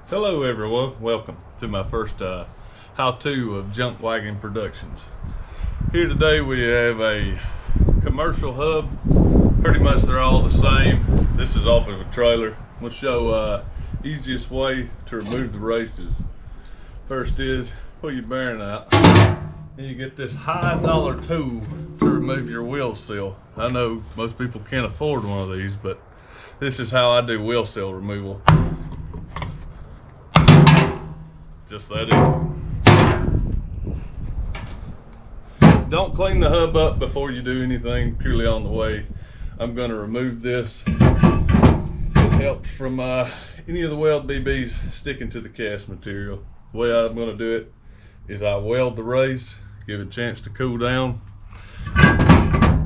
Hello everyone, welcome to my first how-to of Junk Wagon Productions. Here today we have a commercial hub. Pretty much they're all the same. This is off of a trailer. We'll show easiest way to remove the races. First is pull your bearing out and you get this high dollar tool to remove your wheel seal. I know most people can't afford one of these, but this is how I do wheel seal removal. Just that easy. Don't clean the hub up before you do anything, purely on the way. I'm going to remove this. It helps from any of the weld BBs sticking to the cast material. The way I'm going to do it is I weld the race, give it a chance to cool down.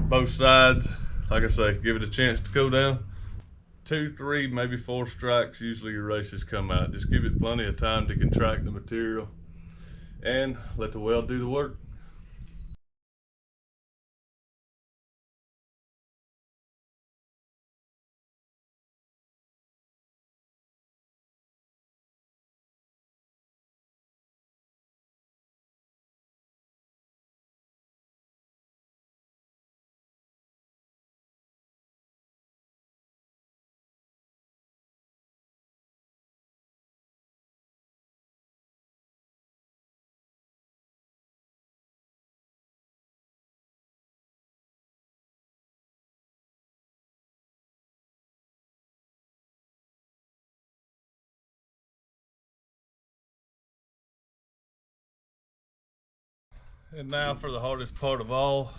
Both sides, like I say, give it a chance to cool down. 2, 3, maybe 4 strikes, usually your races come out. Just give it plenty of time to contract the material and let the weld do the work. And now for the hardest part of all,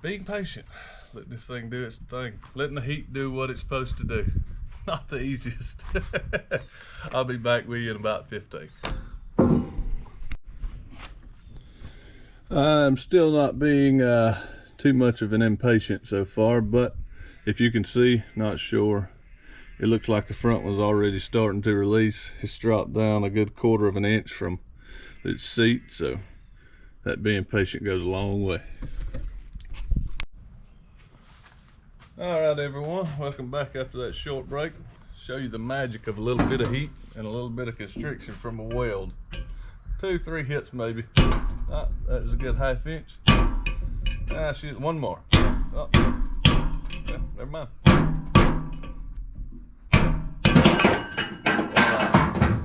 being patient. Letting this thing do its thing. Letting the heat do what it's supposed to do. Not the easiest. I'll be back with you in about 15. I'm still not being too much of an impatient so far, but if you can see, not sure. It looks like the front was already starting to release. It's dropped down a good 1/4 of an inch from its seat, so that being patient goes a long way. All right, everyone, welcome back after that short break. Show you the magic of a little bit of heat and a little bit of constriction from a weld. 2, 3 hits maybe. That was a good 1/2 inch. Shoot, one more. Oh, yeah, never mind.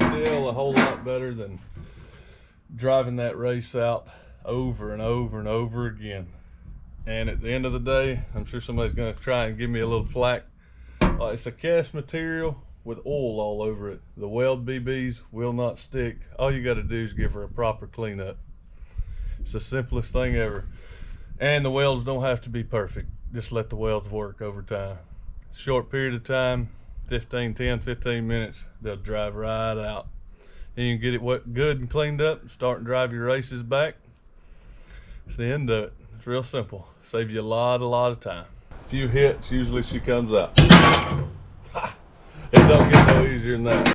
Still a whole lot better than driving that race out over and over and over again. And at the end of the day, I'm sure somebody's going to try and give me a little flack. It's a cast material with oil all over it. The weld BBs will not stick. All you got to do is give her a proper cleanup. It's the simplest thing ever. And the welds don't have to be perfect. Just let the welds work over time. Short period of time, 10, 15 minutes, they'll drive right out. And you can get it good and cleaned up, start and drive your races back. It's the end of it. It's real simple. Save you a lot of time. A few hits, usually she comes out. It don't get no easier than that.